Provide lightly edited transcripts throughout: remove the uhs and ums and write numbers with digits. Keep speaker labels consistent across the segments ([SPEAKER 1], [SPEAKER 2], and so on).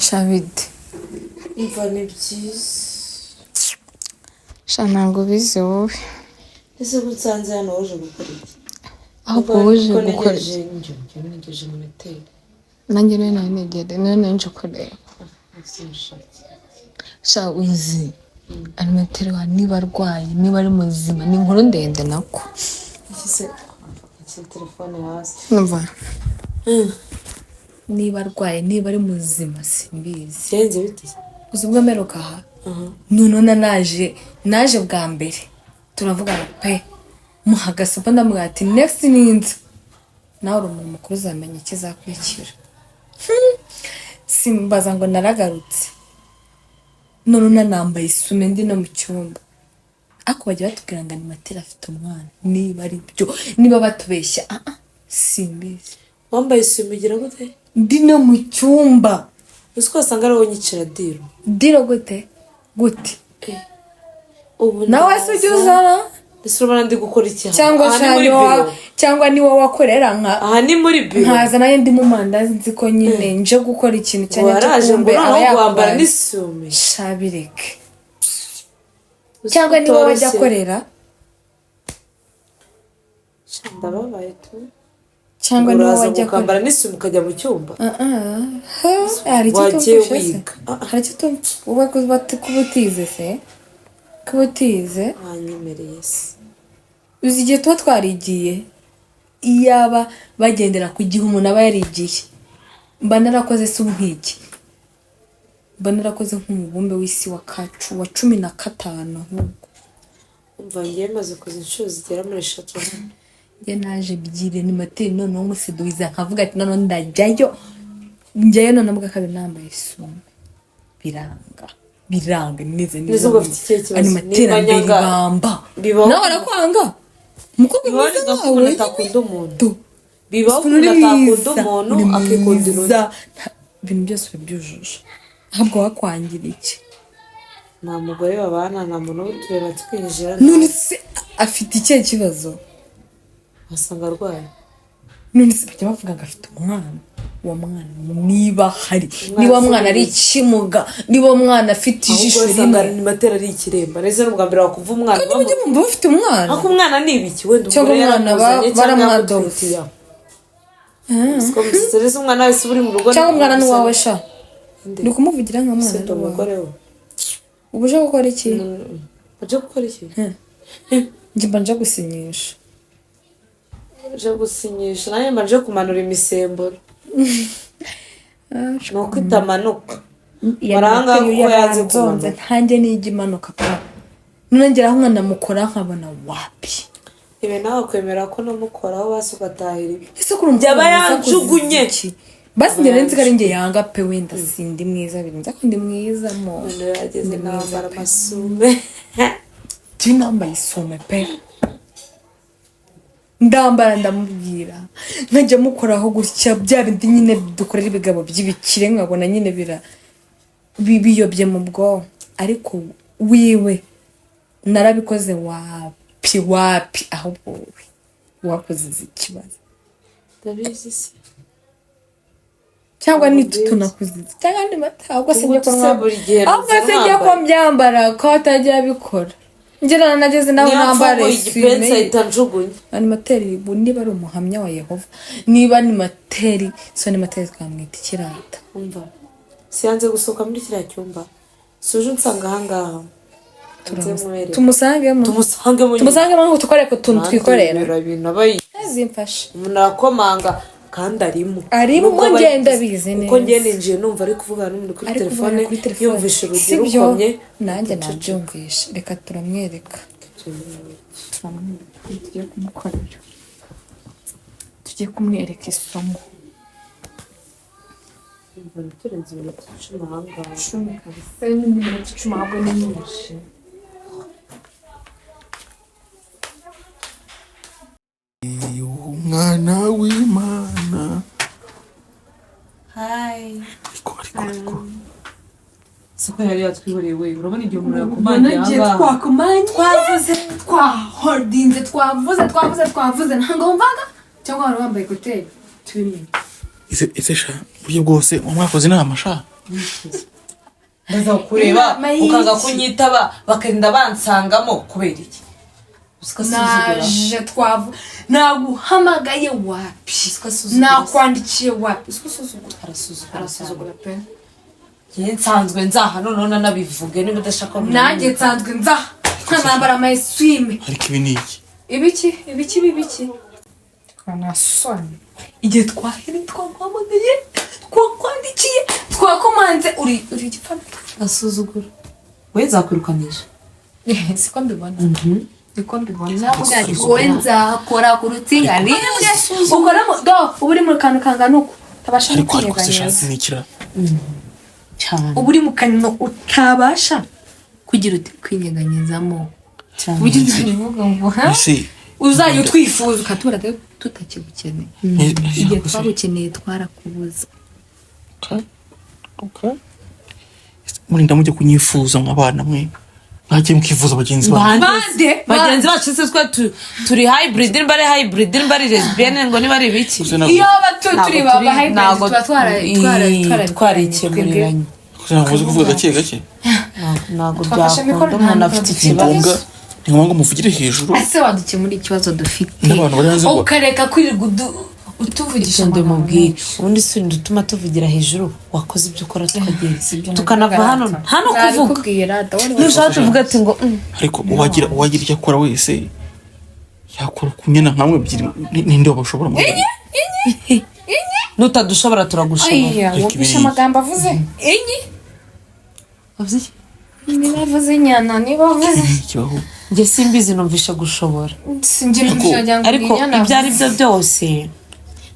[SPEAKER 1] Shabide
[SPEAKER 2] Umva ni byiza.
[SPEAKER 1] sha ntabwo bizi wowe
[SPEAKER 2] Ese gutsanze hano waje gukora iki?
[SPEAKER 1] ahubwo uje gukora
[SPEAKER 2] Negeje moniteri.
[SPEAKER 1] nanjye rero nanegere none nje kureba sha uzi animateri wa niba arwaye niba ari muzima ni inkuru ndende nako
[SPEAKER 2] Iki telefone hasi.
[SPEAKER 1] numva niba arwaye niba ari muzima simbizi
[SPEAKER 2] Cyenze biti.
[SPEAKER 1] uzi ubwo meruka aha none naje bwa mbere turavugana pe muhagase mba ndamubwira ati next ninza nawe uri umuntu mukuru uzamenya ikizakurikira simbaza ngo naragarutse none nambaye isume ndi no mu cyumba ako bajya batubwira ngo animateri afite umwana niba ari byo niba batubeshya simbizi
[SPEAKER 2] Wambaye isume ugira gute?
[SPEAKER 1] ndi no mu cyumba
[SPEAKER 2] Uzi ko wasanga ariho nyicira
[SPEAKER 1] diro gute
[SPEAKER 2] Ubu
[SPEAKER 1] nawe se ujya uzana
[SPEAKER 2] Ese urabona ndi gukora iki?
[SPEAKER 1] cyangwa ni wowe wakorera
[SPEAKER 2] aha ni muri biro.
[SPEAKER 1] nkaza nayo ndi mu mandazi nzi ko nyine nje gukora ikintu cyane
[SPEAKER 2] Waraje ngo wambara n'isume.
[SPEAKER 1] shabireke cyangwa ni wowe wajya akorera
[SPEAKER 2] Ndababaye tu.
[SPEAKER 1] cyangwa ni wowe wajya
[SPEAKER 2] kwambara n'isume ukajya mu cyumba.
[SPEAKER 1] hari
[SPEAKER 2] Wagiye
[SPEAKER 1] icyo
[SPEAKER 2] wiga.
[SPEAKER 1] hari icyo uba kubutize se kubutize
[SPEAKER 2] Wanyemereye se.
[SPEAKER 1] uzi igihe tuba twarigiye iyaba bagendera ku gihe umuntu aba yarigiye mba narakoze se nk'iki mba narakoze nk'umubumbe w'isi wa 15 ahubwo
[SPEAKER 2] Umva ngiye maze kuza inshuro zigera muri 3 hano.
[SPEAKER 1] njye naje byire ni materi noneho umusiduiza nkavuga ati noneho njyayo none mbwa kabiri nambaye isume biranga neza
[SPEAKER 2] Nizo ngo afite ikihe kibazo.
[SPEAKER 1] animateri mbiribamba nawe arakwanga mukobwa mwiza nawe
[SPEAKER 2] atakunda umuntu. Bibaho umuntu atakunda umuntu akikundira
[SPEAKER 1] ibintu byose urabyujuje ahubwo wakwangira iki
[SPEAKER 2] nta mugore babana nta muntu utureba twinjira
[SPEAKER 1] none se afite ikihe kibazo
[SPEAKER 2] asanga arwaye
[SPEAKER 1] none se bajya bavuga ngo afite umwana uwo mwana niba hari niba mwana ari ikimuga niba mwana afite ijisho rimwe
[SPEAKER 2] animateri ari ikiremba neza n'ubwa mbere wakumva umwana
[SPEAKER 1] kandi bumva bafite umwana
[SPEAKER 2] ako umwana ni ibiki wenda
[SPEAKER 1] cyangwa umwana baramwadopfa
[SPEAKER 2] siko muzereza umwana wese uri mu rugo
[SPEAKER 1] cyangwa umwana n'uwawe sha ndi kumuvugira nka mwana
[SPEAKER 2] n'umugore we
[SPEAKER 1] ubuje gukora iki
[SPEAKER 2] uje gukora iki
[SPEAKER 1] njye mbanje gusinyisha
[SPEAKER 2] uje gusinyisha nanjye mbanje kumanura imisemburo nuko itamanuka maranga ko yaze kumanuka
[SPEAKER 1] ntanjye nijya imanuka pa nongeraho umwana mukora nkabona wapi
[SPEAKER 2] ibe nawe kwemera ko namukoraho basi ugatahira ibi
[SPEAKER 1] ese kurumva
[SPEAKER 2] byaba yanjugunye
[SPEAKER 1] basi njye nzi ko ari njye yanga pe wenda sindi mwiza birinza ko ndi mwiza mo
[SPEAKER 2] none yageze nambara amasume
[SPEAKER 1] ndi nambaye isume pe ndambara ndamubwira nkajya mukoraho gutya bya bindi nyine dukorera ibigabo by'ibikire nkabona nyine biyobye mu bwonko ariko wiwe narabikoze wapi ahubwo wowe wakoze ikibazo
[SPEAKER 2] ndabizi se
[SPEAKER 1] cyangwa tunakuzize cyangwa ndi mata ahubwo se njye ko mbyambara ko atajya abikora njyana nageze nawe nambara isume animateri niba ari umuhamya wa Yehova niba animateri so animateri twamwita ikirata
[SPEAKER 2] umva siyanze gusohoka muri kiriya cyumba suje nsanga ahangaha
[SPEAKER 1] tumusangemo ngo tukore ko tuntu twikorera zimfashe
[SPEAKER 2] umuntu arakomanga kandi
[SPEAKER 1] arimo ngenda bizi neza
[SPEAKER 2] uko ngenda ninjiye numva ari kuvugana n'umuntu kuri telefone yumvisha urugero ukomye
[SPEAKER 1] nanjye nabyumvisha reka turamwereka tugiye kumukorera tugiye kumwereka isomo
[SPEAKER 2] turenze iminota 10 ahangaha
[SPEAKER 1] 10 kabisa n'iminota 10 ahubwo ni myinshi
[SPEAKER 3] umwana w'Imana
[SPEAKER 2] hi
[SPEAKER 4] siko yari yatwihoreye we urabona igihe umuntu yakomanye
[SPEAKER 1] twavuze ntabwo wumvaga cyangwa wari wambaye ekuteri tubimenya
[SPEAKER 3] ese sha buryo bwose umwakoze inama sha
[SPEAKER 2] ndaza kureba ukanga kunyitaba bakarinda bansangamo kubera iki
[SPEAKER 1] naje twavu naguhamagaye wapi nakwandikiye wapi arasuzugura pe
[SPEAKER 2] nsanzwe nzaha none nabivuge niba udashaka
[SPEAKER 1] nanjye nsanzwe nzaha nkanambara amayeswime
[SPEAKER 3] ariko ibi ni
[SPEAKER 1] ibiki bibiki twanasoni igihe twahera twaguhamagaye twakwandikiye twakomanze uri igipfana
[SPEAKER 2] asuzugura we nzakwirukanisha
[SPEAKER 1] siko mbibona niko mbibona wowe nzakora ku rutsinga rimwe ukoramo uba uri mu kantu kangana uko utabasha
[SPEAKER 3] kwinyeganyeza
[SPEAKER 1] uba uri mu kantu utabasha kugira uti kwinyeganyezamo uburyo uzabivuga ngo uzajya utwifuza ukatura tutakigukeneye igihe twagukeneye twarakubuza
[SPEAKER 3] murinda mujye kunyifuza nk'abana mwe mwagiye mukifuza bagenzi
[SPEAKER 2] bacu se twe turi hybrid nimba ari hybrid nimba ari lesbienne ngo niba ari ibiki
[SPEAKER 1] iyo turi baba hybrid tuba
[SPEAKER 2] twarikemuriranye
[SPEAKER 3] kugira ngo muze kuvuga gake
[SPEAKER 2] ntabwo byakunda umuntu afite ikibazo
[SPEAKER 3] ni ngombwa muvugire hejuru
[SPEAKER 1] ese wadukemura ikibazo dufite
[SPEAKER 3] n'abantu bari hanze ngo
[SPEAKER 1] ukareka kwirirwa utuvugisha
[SPEAKER 2] ndamubwira ubundi si dutuma tuvugira hejuru wakoze ibyo ukora tukagenda tukanava hano kuvuga nushaka tuvuga ati ngo
[SPEAKER 3] ariko uwagira icyo akora wese yakora kunyana nkamwe ebyiri ninde wabashobora mu
[SPEAKER 2] nutadushobora turagushobora
[SPEAKER 1] wumvisha amagambo avuze
[SPEAKER 2] avuze
[SPEAKER 1] niba avuze inyana niba avuze
[SPEAKER 3] ikibaho
[SPEAKER 2] njye simbizi numvisha gushobora ariko ibyo ari byo byose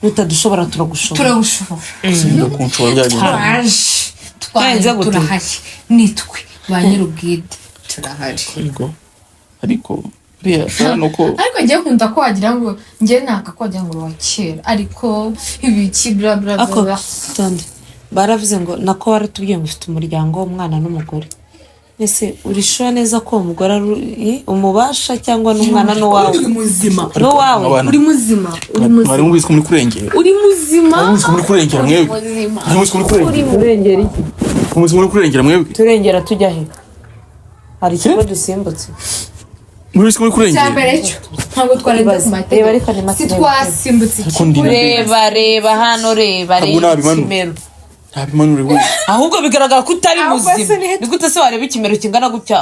[SPEAKER 2] nutadushobora turagushobora
[SPEAKER 1] turahari nitwe ba nyir'ubwite turahari
[SPEAKER 3] ariko buriya nuko
[SPEAKER 1] ariko njye nkunda ko wagira ngo njye naka ko wagira ngo wa kera ariko ibiki bla bla bla
[SPEAKER 2] baravuze ngo nako waratubwiye ngo ufite umuryango w'umwana n'umugore ese urishura neza ko umugore ari umubasha cyangwa n'umwana n'uwawe
[SPEAKER 1] uri muzima
[SPEAKER 3] uri muzima mwari mubizi ko muri kurengera
[SPEAKER 1] uri muzima
[SPEAKER 3] muri kurengera mwebwe
[SPEAKER 2] kurengera iki
[SPEAKER 3] muri kurengera mwebwe
[SPEAKER 2] turengera tujya he hari ikigo dusimbutse
[SPEAKER 3] muri kurengera
[SPEAKER 1] cyambere cyo ntabwo twarenze ku mateka si twasimbutse
[SPEAKER 2] reba hano reba ikimero
[SPEAKER 3] ntabimanure we
[SPEAKER 2] ahubwo bigaragara ko utari muzima ni gute se wareba ikimero kingana gutya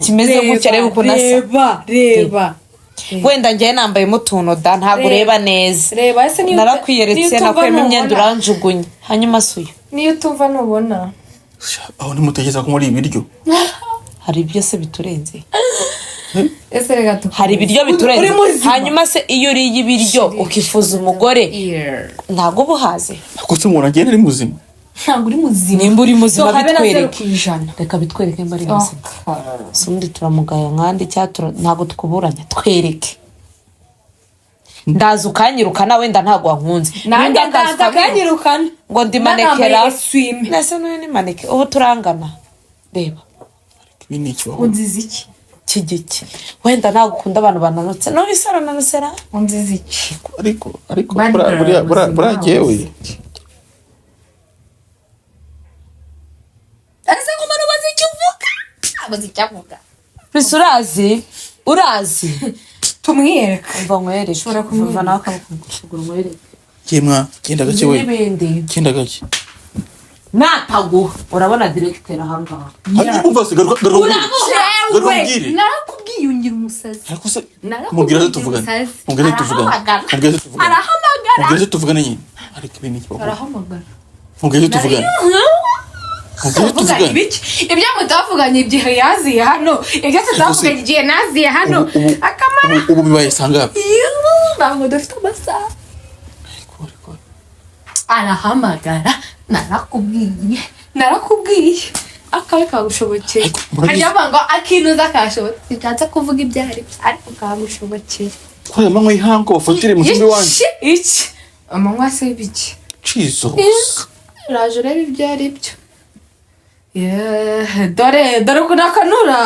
[SPEAKER 2] kimeze gutya reba uko nasa
[SPEAKER 1] reba
[SPEAKER 2] wenda njye nambayemo utuntu da ntabwo ureba neza narakwiyeretse nakwema imyenda uranjugunye hanyuma suyo
[SPEAKER 1] niyo utumva nubona
[SPEAKER 3] aho nimutegeza ko muri ibiryo
[SPEAKER 2] hari ibyo se biturenze
[SPEAKER 1] ese rega tu
[SPEAKER 2] hari ibiryo biturenze hanyuma se iyo uriye ibiryo ukifuza umugore ntabwo buhaze
[SPEAKER 3] akose umuntu agenda ari muzima
[SPEAKER 1] ntabwo uri muzima
[SPEAKER 2] nimba uri muzima bitwereke reka bitwereke mba ari muzima sundi turamugaya nkandi cyaturo ntabwo tukuburanya twereke ndaza ukanyirukana wenda ntabwo wankunze
[SPEAKER 1] nanjye ndaza ukanyirukana
[SPEAKER 2] ngo ndi manekera nase n'uyu ni maneke ubu turangana reba
[SPEAKER 3] ibi ni ikibaho
[SPEAKER 1] unziza iki
[SPEAKER 2] kigiki wenda ntabwo ukunda abantu bananutse no bisara nanusera
[SPEAKER 1] unziza iki
[SPEAKER 3] ariko buriya jewe
[SPEAKER 1] ese ngo umuntu bazi icyo uvuga abazi icyo avuga
[SPEAKER 2] mbese urazi
[SPEAKER 1] tumwereka
[SPEAKER 2] umva nkwereke ushobora kumva nawe akabukugura nkwereke
[SPEAKER 3] kimwa genda gake we genda gake
[SPEAKER 2] nataguha urabona directeur ahangaha
[SPEAKER 3] umva se garuka
[SPEAKER 1] ubwire narakubwiye ungira umusazi
[SPEAKER 3] ariko se mubwira tuvugana mubwira tuvugana nyine ariko ibintu kibaho
[SPEAKER 1] arahamagara
[SPEAKER 3] mubwira tuvugana
[SPEAKER 1] ibyo mutavuganye igihe yaziye hano ibyo tutavuganye igihe naziye hano akamara
[SPEAKER 3] ubu bibaye sangapi
[SPEAKER 1] ntabwo dufite amasaha arahamagara narakubwiye akawe kagushobokeye hajya ngo akinuza kashobotse bishatse kuvuga ibyo ari byo ariko kagushobokeye
[SPEAKER 3] ko aya manywa y'ihangu bafatire mu cyumba iwanjye
[SPEAKER 1] iki amanywa se ibiki
[SPEAKER 3] Jesus
[SPEAKER 1] uraje ureba ibyo ari byo dore ukuntu akanura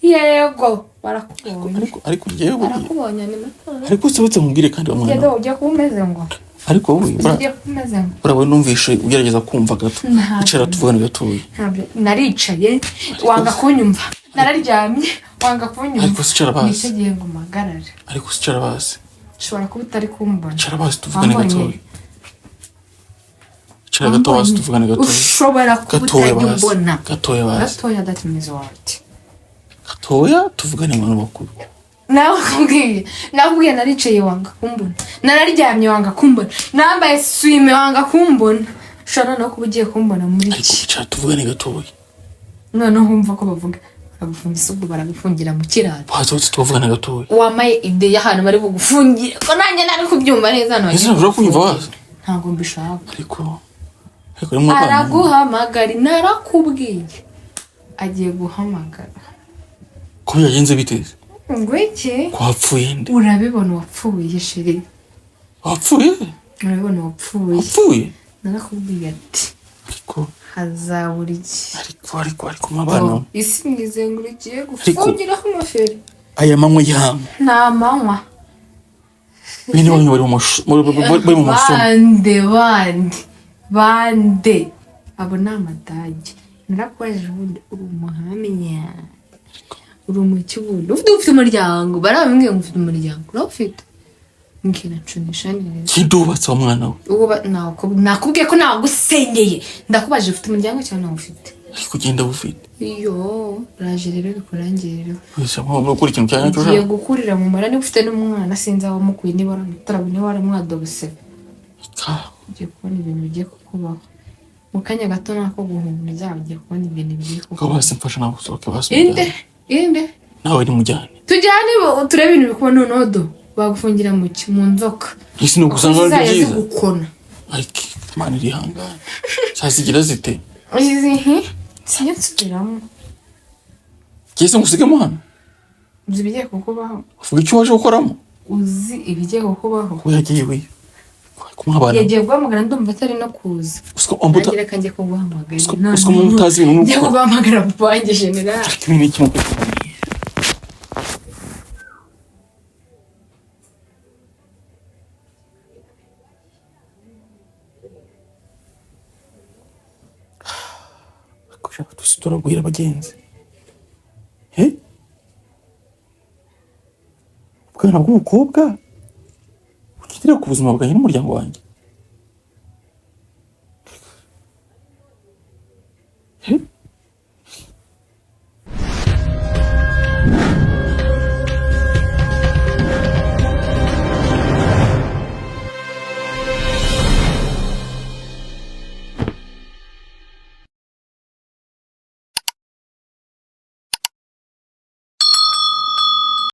[SPEAKER 1] yego barakubonye
[SPEAKER 3] ariko njyewe
[SPEAKER 1] barakubonye ni mato
[SPEAKER 3] ariko usibutse nkubwire kandi
[SPEAKER 1] ugenda ujya kuba umeze ngo
[SPEAKER 3] ariko wowe urabona numvishe ugerageza kumva gato icara tuvugane gatoya.
[SPEAKER 1] Naricaye wanga kunyumva, nararyamye wanga kunyumva,
[SPEAKER 3] ariko sicara basi
[SPEAKER 1] nitegeye ngo magarare,
[SPEAKER 3] ariko sicara basi
[SPEAKER 1] ushobora kuba utari kumbona,
[SPEAKER 3] sicara basi tuvugane gatoya, sicara gato basi tuvugane gatoya,
[SPEAKER 1] ushobora kuba utari kumbona
[SPEAKER 3] gatoya basi
[SPEAKER 1] gatoya, that means what?
[SPEAKER 3] gatoya tuvugane abantu bakuru.
[SPEAKER 1] Nakubwiye naricaye wanga kumbona, nararyamye wanga kumbona, nambaye swime wanga kumbona, ushobora no kuba ugiye kumbona muri iki.
[SPEAKER 3] Ariko sicara tuvugane gatoya.
[SPEAKER 1] Noneho humva ko bavuga baragufungira, ubwo baragufungira mu kiraro.
[SPEAKER 3] Bazotse tuvugane gatoya.
[SPEAKER 1] Wamaye ide y'ahantu bari bugufungira, ko nanjye nari kubyumva neza none.
[SPEAKER 3] Ese nturi kumva waza?
[SPEAKER 1] Ntago mbishaka.
[SPEAKER 3] Ariko rimwe
[SPEAKER 1] araguhamagara, narakubwiye agiye guhamagara.
[SPEAKER 3] Ko yagenze biteze?
[SPEAKER 1] Ngo iki?
[SPEAKER 3] Kwapfuye nde?
[SPEAKER 1] Urabibona wapfuye sheri.
[SPEAKER 3] Wapfuye?
[SPEAKER 1] Urabibona wapfuye.
[SPEAKER 3] Wapfuye?
[SPEAKER 1] Narakubwiye ati.
[SPEAKER 3] Ariko
[SPEAKER 1] hazabura iki?
[SPEAKER 3] Ariko mabana.
[SPEAKER 1] Isi ngizengurukiye gufungira amaferi.
[SPEAKER 3] Aya manywa y'ahantu.
[SPEAKER 1] Nta manywa.
[SPEAKER 3] Bene wanyu bari mu masomo. Bande. Abo ni amadage. Narakwaje ubundi uri umuhamya. Uri umukibundo. Ufite umuryango. Barabambwiye ngo ufite umuryango. Urafite? Nkina cunisha neza. Kidubatse umwana we.
[SPEAKER 1] Ubu nakubwiye ko nagusengeye. Ndakubaje ufite umuryango cyangwa nawe ufite?
[SPEAKER 3] Ariko ugenda bufite.
[SPEAKER 1] Iyo raje rero bikurangirira.
[SPEAKER 3] Wese mpamvu ukuri ikintu cyanya cyo.
[SPEAKER 1] Ugiye gukurira mu mara, niba ufite n'umwana sinzi aho mukuye, niba aramutarabone waramwadobse. Ugiye kubona ibintu bigiye kukubaho. Mu kanya gato nako guhumuriza, ugiye kubona ibintu bigiye kukubaho.
[SPEAKER 3] Ko basi mfasha nawe usohoke basi.
[SPEAKER 1] Inde
[SPEAKER 3] nawe ni mujyane.
[SPEAKER 1] Tujyane turebe ibintu bikuba noneho bagufungira mu munzoka.
[SPEAKER 3] Isi no gusanga ari byiza.
[SPEAKER 1] Gukona.
[SPEAKER 3] Ariko Imana iri hangana. Cyasigira zite?
[SPEAKER 1] Sinya nsubiramo.
[SPEAKER 3] Kese ngusigamo hano.
[SPEAKER 1] Uzi ibigiye kukubaho.
[SPEAKER 3] Uvuga icyo waje gukoramo?
[SPEAKER 1] Uzi ibigiye kukubaho.
[SPEAKER 3] Ko yagiye we. Kumwabana.
[SPEAKER 1] Yagiye guhamagara ndumva atari no kuza.
[SPEAKER 3] Usko ambuta.
[SPEAKER 1] Ngira kanjye ko guhamagara.
[SPEAKER 3] Usko mutazi ibintu nuko.
[SPEAKER 1] Yagiye guhamagara papa wanjye general.
[SPEAKER 3] Kimwe n'iki muko. Tusitora guhira abagenzi. Bwana bw'umukobwa ukitira ku buzima bwanjye n'umuryango wanjye.